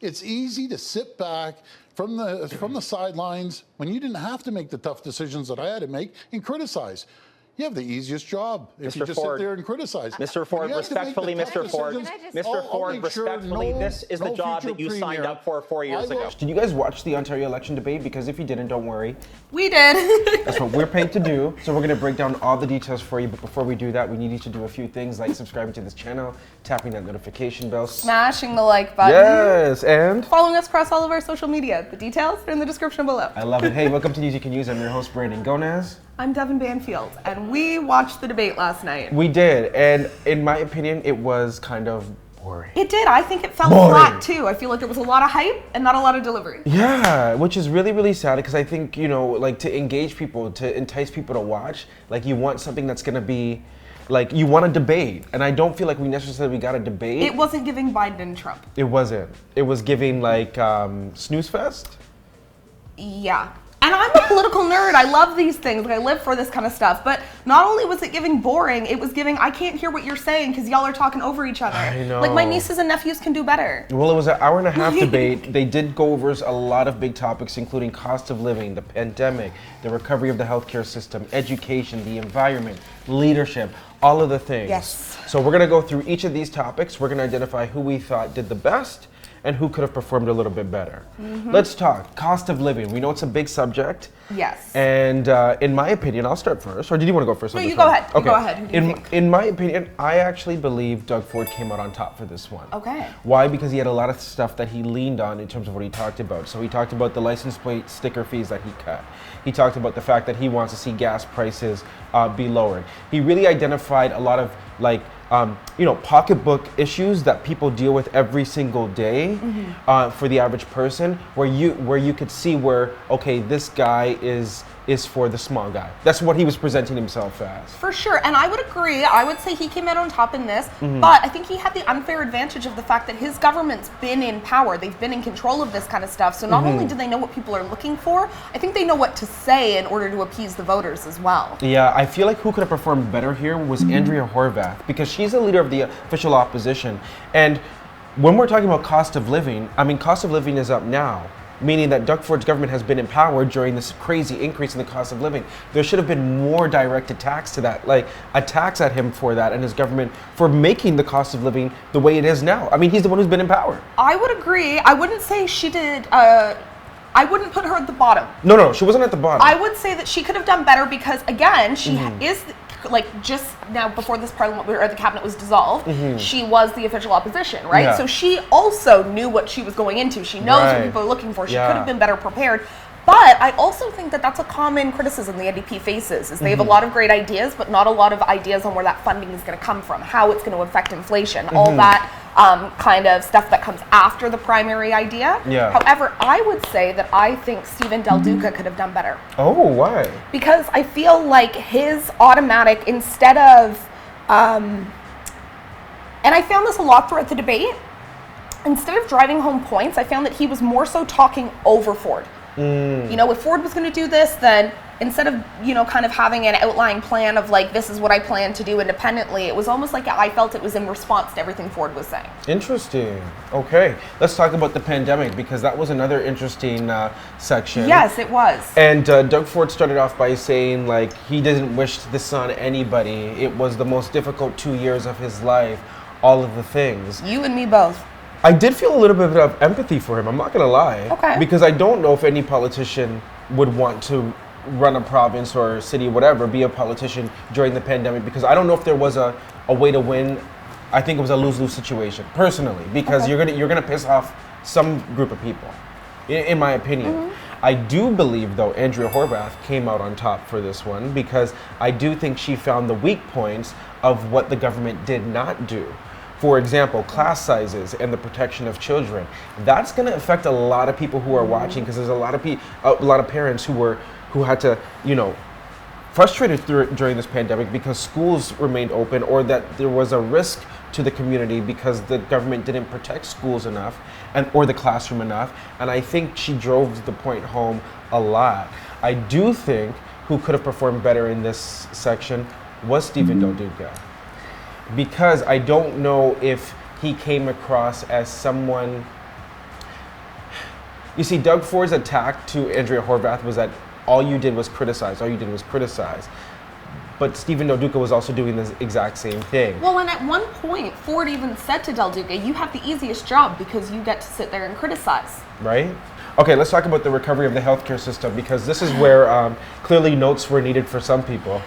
It's easy to sit back from the sidelines when you didn't have to make the tough decisions that I had to make and criticize. You have the easiest job if you just sit there and criticize. Mr. Ford, respectfully, Mr. Ford, respectfully, this is the job that you signed up for 4 years ago. Did you guys watch the Ontario election debate? Because if you didn't, don't worry. We did. That's what we're paid to do. So we're going to break down all the details for you. But before we do that, we need you to do a few things like subscribing to this channel, tapping that notification bell, smashing the like button. Yes, and following us across all of our social media. The details are in the description below. I love it. Hey, welcome to News You Can Use. I'm your host, Brandon Gonez. I'm Devin Banfield, and we watched the debate last night. We did, and in my opinion, it was kind of boring. It did. I think it fell flat, too. I feel like there was a lot of hype and not a lot of delivery. Yeah, which is really, really sad, because I think, you know, like, to engage people, to entice people to watch, like, you want something that's going to be, like, you want a debate, and I don't feel like we necessarily got a debate. It wasn't giving Biden and Trump. It wasn't. It was giving, like, snooze fest? Yeah. And I'm a political nerd. I love these things. Like, I live for this kind of stuff. But not only was it giving boring, it was giving, I can't hear what you're saying because y'all are talking over each other. I know. Like, my nieces and nephews can do better. Well, it was an hour and a half debate. They did go over a lot of big topics, including cost of living, the pandemic, the recovery of the healthcare system, education, the environment, leadership, all of the things. Yes. So we're going to go through each of these topics. We're going to identify who we thought did the best and who could have performed a little bit better. Let's talk cost of living. We know it's a big subject. Yes. And in my opinion, I'll start first. Or did you want to go first? No, you go ahead. Okay. You go ahead. Who do you think? In my opinion, I actually believe Doug Ford came out on top for this one. Okay. Why? Because he had a lot of stuff that he leaned on in terms of what he talked about. So he talked about the license plate sticker fees that he cut. He talked about the fact that he wants to see gas prices be lowered. He really identified a lot of, like, pocketbook issues that people deal with every single day for the average person, where you could see where, okay, this guy is for the small guy. That's what he was presenting himself as. For sure, and I would agree. I would say he came out on top in this, but I think he had the unfair advantage of the fact that his government's been in power. They've been in control of this kind of stuff. So not only do they know what people are looking for, I think they know what to say in order to appease the voters as well. Yeah, I feel like who could have performed better here was Andrea Horwath, because she's the leader of the official opposition. And when we're talking about cost of living, I mean, cost of living is up now, meaning that Doug Ford's government has been in power during this crazy increase in the cost of living. There should have been more direct attacks to that, like attacks at him for that and his government for making the cost of living the way it is now. I mean, he's the one who's been in power. I would agree. I wouldn't say she did. I wouldn't put her at the bottom. No, she wasn't at the bottom. I would say that she could have done better because, again, she is, like, just now before this parliament or the cabinet was dissolved, she was the official opposition, right? Yeah. So she also knew what she was going into. She knows what people are looking for. She could have been better prepared. But I also think that that's a common criticism the NDP faces, is they have a lot of great ideas, but not a lot of ideas on where that funding is going to come from, how it's going to affect inflation, all that kind of stuff that comes after the primary idea. Yeah. However, I would say that I think Stephen Del Duca could have done better. Oh, why? Because I feel like his automatic, instead of, and I found this a lot throughout the debate, instead of driving home points, I found that he was more so talking over Ford. You know, if Ford was going to do this, then instead of, kind of having an outline plan of, like, this is what I plan to do independently, it was almost like I felt it was in response to everything Ford was saying. Interesting. Okay. Let's talk about the pandemic, because that was another interesting section. Yes, it was. And Doug Ford started off by saying, like, he didn't wish this on anybody. It was the most difficult 2 years of his life, all of the things. You and me both. I did feel a little bit of empathy for him, I'm not going to lie. Okay. Because I don't know if any politician would want to run a province or city, whatever, be a politician during the pandemic, because I don't know if there was a way to win. I think it was a lose-lose situation, personally, because you're gonna piss off some group of people, in my opinion. I do believe, though, Andrea Horwath came out on top for this one, because I do think she found the weak points of what the government did not do. For example, class sizes and the protection of children. That's going to affect a lot of people who are watching, because there's a lot of parents who had to, frustrated during this pandemic because schools remained open, or that there was a risk to the community because the government didn't protect schools enough or the classroom enough. And I think she drove the point home a lot. I do think who could have performed better in this section was Stephen Del Duca, because I don't know if he came across as someone You see, Doug Ford's attack to Andrea Horwath was that all you did was criticize. All you did was criticize. But Stephen Del Duca was also doing the exact same thing. Well, and at one point, Ford even said to Del Duca, you have the easiest job because you get to sit there and criticize. Right? Okay, let's talk about the recovery of the healthcare system, because this is where clearly notes were needed for some people.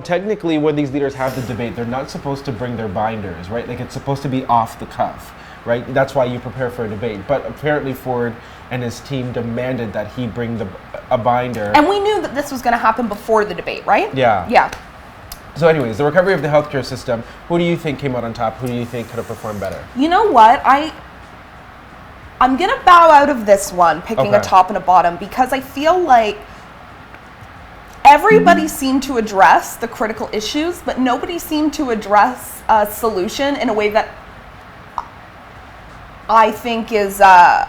Technically, when these leaders have the debate, they're not supposed to bring their binders, right? Like, it's supposed to be off the cuff, right? That's why you prepare for a debate. But apparently Ford and his team demanded that he bring a binder. And we knew that this was going to happen before the debate, right? Yeah. Yeah. So anyways, the recovery of the healthcare system, who do you think came out on top? Who do you think could have performed better? You know what? I'm going to bow out of this one, picking a top and a bottom, because I feel like everybody seemed to address the critical issues, but nobody seemed to address a solution in a way that I think is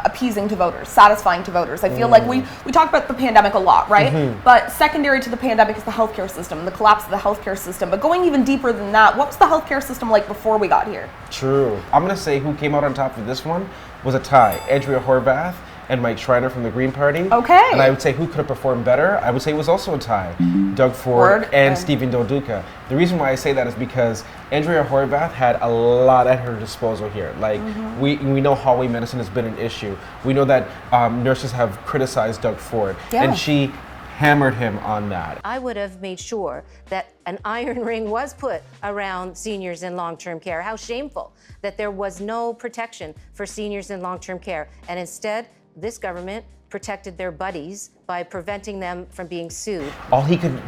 appeasing to voters, satisfying to voters. I feel like we talk about the pandemic a lot, right? But secondary to the pandemic is the healthcare system, the collapse of the healthcare system. But going even deeper than that, what was the healthcare system like before we got here? True. I'm going to say who came out on top for this one was a tie. Andrea Horwath and Mike Shreiner from the Green Party. Okay. And I would say who could have performed better? I would say it was also a tie. Doug Ford and Stephen Del Duca. The reason why I say that is because Andrea Horwath had a lot at her disposal here. Like, we know hallway medicine has been an issue. We know that nurses have criticized Doug Ford. Yeah. And she hammered him on that. I would have made sure that an iron ring was put around seniors in long-term care. How shameful that there was no protection for seniors in long-term care. And instead, this government protected their buddies by preventing them from being sued. All he could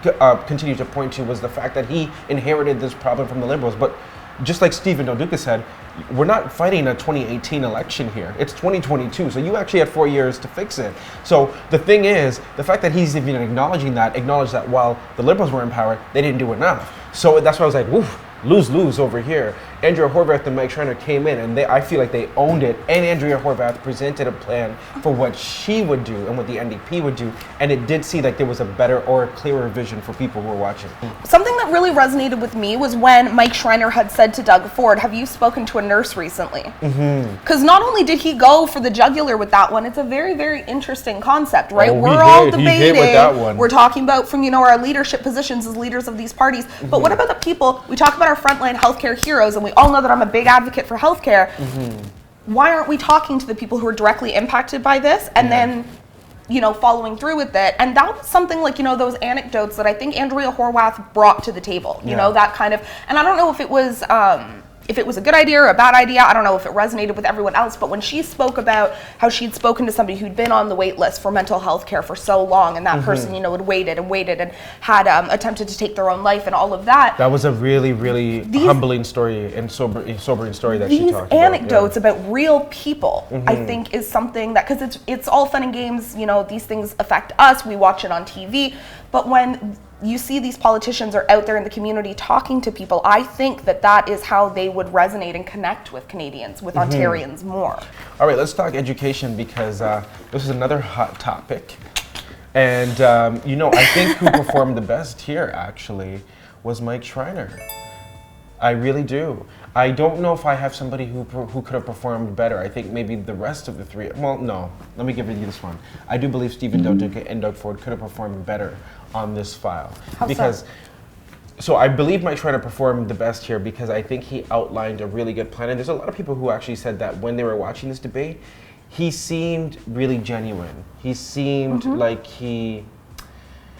continue to point to was the fact that he inherited this problem from the Liberals. But just like Stephen Del Duca said, we're not fighting a 2018 election here. It's 2022, so you actually had 4 years to fix it. So the thing is, the fact that he's even acknowledged that while the Liberals were in power, they didn't do enough. So that's why I was like, woof, lose-lose over here. Andrea Horwath and Mike Shreiner came in, and I feel like they owned it. And Andrea Horwath presented a plan for what she would do and what the NDP would do. And it did see like there was a better or a clearer vision for people who were watching. Something that really resonated with me was when Mike Shreiner had said to Doug Ford, have you spoken to a nurse recently? Because not only did he go for the jugular with that one, it's a very, very interesting concept, right? Oh, we're all debating. He hit with that one. We're talking about from, our leadership positions as leaders of these parties. But what about the people? We talk about our frontline healthcare heroes, and we all know that I'm a big advocate for healthcare. Why aren't we talking to the people who are directly impacted by this and then, following through with it? And that was something like, those anecdotes that I think Andrea Horwath brought to the table, that kind of, and I don't know if it was a good idea or a bad idea. I don't know if it resonated with everyone else, but when she spoke about how she'd spoken to somebody who'd been on the wait list for mental health care for so long, and that person, had waited and had attempted to take their own life and all of that. That was a really, really humbling story and sobering story that she talked about. These anecdotes about real people, I think, is something that, because it's all fun and games, these things affect us, we watch it on TV, but when you see these politicians are out there in the community talking to people, I think that is how they would resonate and connect with Canadians, with Ontarians more. All right, let's talk education, because this is another hot topic. And, I think who performed the best here, actually, was Mike Shreiner. I really do. I don't know if I have somebody who could have performed better. I think maybe the rest of the three. Well, no. Let me give you this one. I do believe Stephen Del Duca and Doug Ford could have performed better on this file. How So I believe Mike Shreiner performed the best here because I think he outlined a really good plan. And there's a lot of people who actually said that when they were watching this debate, he seemed really genuine. He seemed like he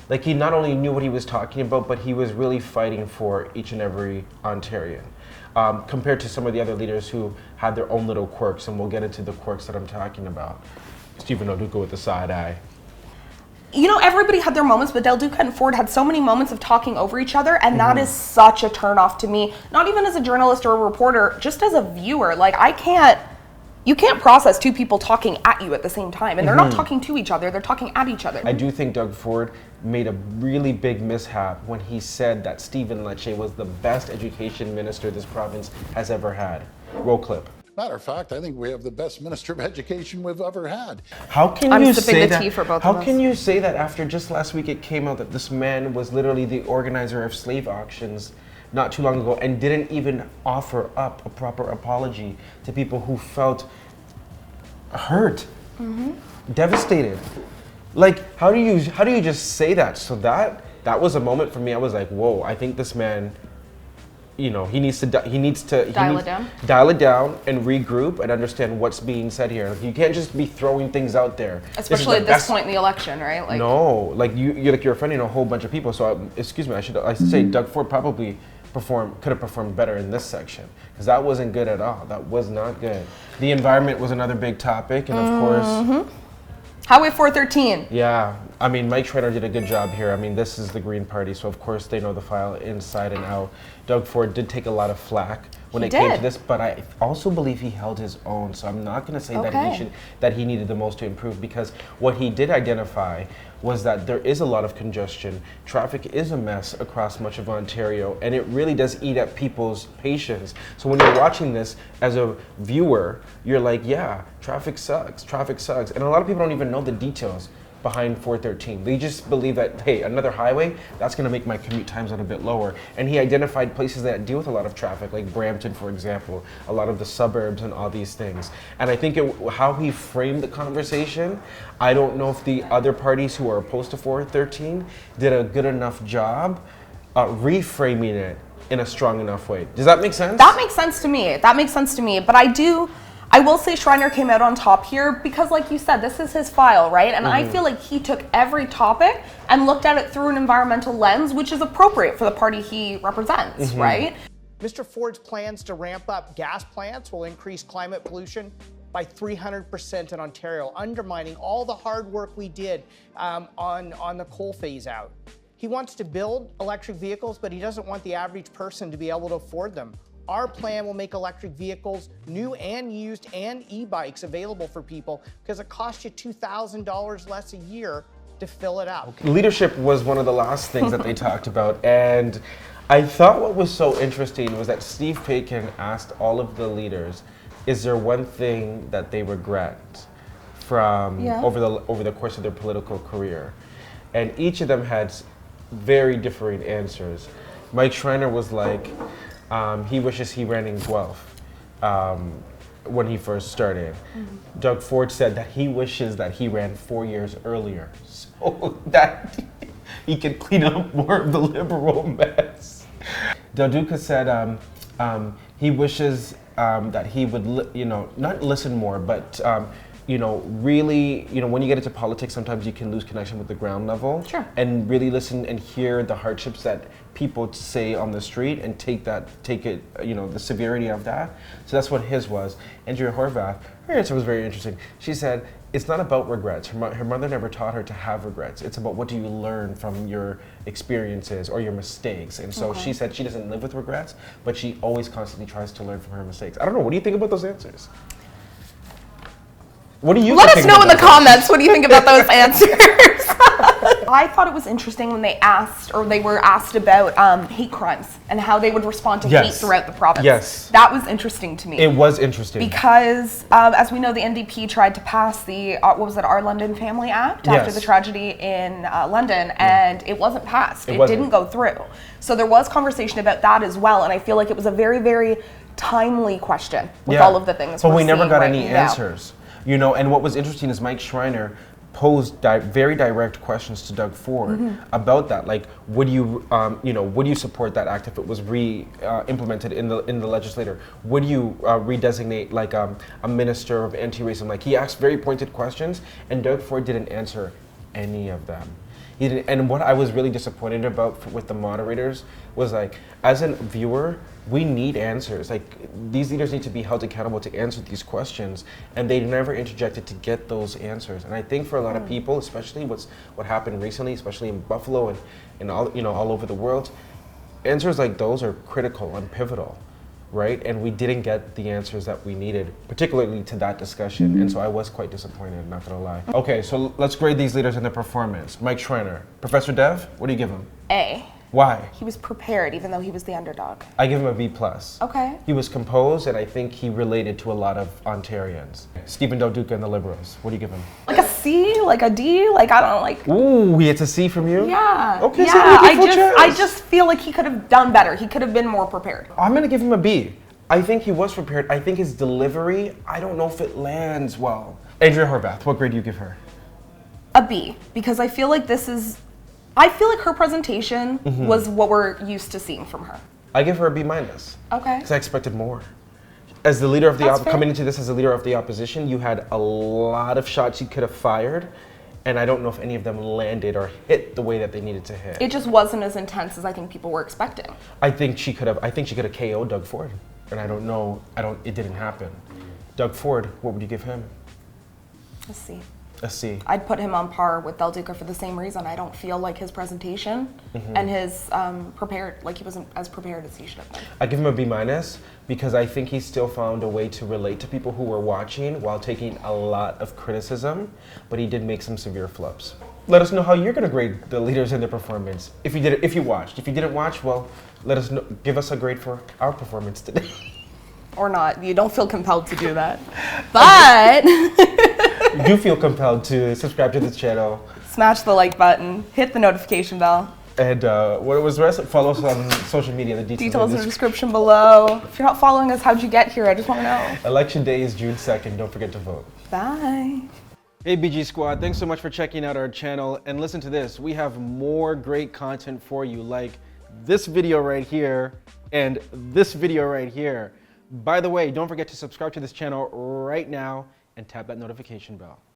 not only knew what he was talking about, but he was really fighting for each and every Ontarian. Compared to some of the other leaders who had their own little quirks, and we'll get into the quirks that I'm talking about. Stephen Del Duca with the side eye. Everybody had their moments, but Del Duca and Ford had so many moments of talking over each other, and that is such a turnoff to me. Not even as a journalist or a reporter, just as a viewer. Like, you can't process two people talking at you at the same time, and they're not talking to each other, they're talking at each other. I do think Doug Ford made a really big mishap when he said that Stephen Lecce was the best education minister this province has ever had. Roll clip. Matter of fact, I think we have the best Minister of Education we've ever had. How can I'm you sipping say the that? tea for both How of us. can you say that after just last week it came out that this man was literally the organizer of slave auctions not too long ago and didn't even offer up a proper apology to people who felt hurt Devastated. Like, how do you just say that? So that was a moment for me. I was like, whoa, I think this man, you know, he needs to dial it down and regroup and understand what's being said here. You can't just be throwing things out there, especially at this point in the election, right? Like, no, like you're offending a whole bunch of people. So excuse me, I should say Doug Ford probably could have performed better in this section, because that wasn't good at all. That was not good. The environment was another big topic, and of course, Highway 413. Yeah, I mean, Mike Shreiner did a good job here. I mean, this is the Green Party, so of course they know the file inside and out. Doug Ford did take a lot of flack when it came to this, but I also believe he held his own. So I'm not going to say that he needed the most to improve, because what he did identify was that there is a lot of congestion. Traffic is a mess across much of Ontario, and it really does eat at people's patience. So when you're watching this as a viewer, you're like, yeah, traffic sucks. And a lot of people don't even know the details behind 413. They just believe that, hey, another highway, that's gonna make my commute times a little bit lower. And he identified places that deal with a lot of traffic, like Brampton, for example, a lot of the suburbs and all these things. And I think how he framed the conversation, I don't know if the other parties who are opposed to 413 did a good enough job reframing it in a strong enough way. Does that make sense? That makes sense to me. But I will say Schreiner came out on top here because, like you said, this is his file, right? And I feel like he took every topic and looked at it through an environmental lens, which is appropriate for the party he represents, right? Mr. Ford's plans to ramp up gas plants will increase climate pollution by 300% in Ontario, undermining all the hard work we did on the coal phase out. He wants to build electric vehicles, but he doesn't want the average person to be able to afford them. Our plan will make electric vehicles, new and used, and e-bikes available for people, because it costs you $2,000 less a year to fill it out. Leadership was one of the last things that they talked about, and I thought what was so interesting was that Steve Paikin asked all of the leaders, is there one thing that they regret from over the course of their political career? And each of them had very differing answers. Mike Shreiner was like, he wishes he ran in Guelph when he first started. Doug Ford said that he wishes that he ran 4 years earlier, so that he could clean up more of the Liberal mess. Duca said he wishes that he would, not listen more, but really, when you get into politics, sometimes you can lose connection with the ground level. Sure. And really listen and hear the hardships that people say on the street and take it, the severity of that. So that's what his was. Andrea Horwath, her answer was very interesting. She said, it's not about regrets. Her mother never taught her to have regrets. It's about what do you learn from your experiences or your mistakes. And so she said she doesn't live with regrets, but she always constantly tries to learn from her mistakes. I don't know, what do you think about those answers? What do you Let us know in the comments, what do you think about those answers? I thought it was interesting when they were asked about hate crimes and how they would respond to hate throughout the province. Yes. That was interesting to me. It was interesting. Because, as we know, the NDP tried to pass the, Our London Family Act after the tragedy in London, and it wasn't passed. It didn't go through. So there was conversation about that as well, and I feel like it was a very, very timely question with all of the things. But we never got any answers. And what was interesting is Mike Shreiner posed very direct questions to Doug Ford about that. Like, would you support that act if it was implemented in the legislature? Would you redesignate like a minister of anti-racism? Like, he asked very pointed questions, and Doug Ford didn't answer any of them. He didn't. And what I was really disappointed about with the moderators was, like, as a viewer, we need answers. Like, these leaders need to be held accountable to answer these questions, and they never interjected to get those answers. And I think for a lot of people, especially what happened recently, especially in Buffalo and all over the world, answers like those are critical and pivotal, right? And we didn't get the answers that we needed, particularly to that discussion. And so I was quite disappointed, not gonna lie. Okay, so let's grade these leaders in their performance. Mike Shreiner, Professor Dev, what do you give him? A. Why? He was prepared, even though he was the underdog. I give him a B+. Okay. He was composed, and I think he related to a lot of Ontarians. Stephen Duca and the Liberals, what do you give him? Like a C, like a D, like I don't know, like. Ooh, he gets a C from you? Yeah. Okay, yeah, so I just feel like he could have done better. He could have been more prepared. I'm gonna give him a B. I think he was prepared. I think his delivery, I don't know if it lands well. Andrea Horwath, what grade do you give her? A B, because I feel like her presentation was what we're used to seeing from her. I give her a B minus. Okay. Because I expected more. As the leader of the That's fair. coming into this as the leader of the opposition, you had a lot of shots you could have fired, and I don't know if any of them landed or hit the way that they needed to hit. It just wasn't as intense as I think people were expecting. I think she could have KO'd Doug Ford, and it didn't happen. Doug Ford, what would you give him? Let's see. A C. I'd put him on par with Del Duca for the same reason. I don't feel like his presentation and his he wasn't as prepared as he should have been. I give him a B minus because I think he still found a way to relate to people who were watching while taking a lot of criticism, but he did make some severe flubs. Let us know how you're going to grade the leaders and their performance. If you watched. If you didn't watch, well, let us know. Give us a grade for our performance today. Or not. You don't feel compelled to do that. But You do feel compelled to subscribe to this channel. Smash the like button, hit the notification bell. And what was the rest? Follow us on social media. The Details in the description below. If you're not following us, how'd you get here? I just want to know. Election day is June 2nd. Don't forget to vote. Bye. Hey BG Squad, thanks so much for checking out our channel. And listen to this, we have more great content for you, like this video right here and this video right here. By the way, don't forget to subscribe to this channel right now and tap that notification bell.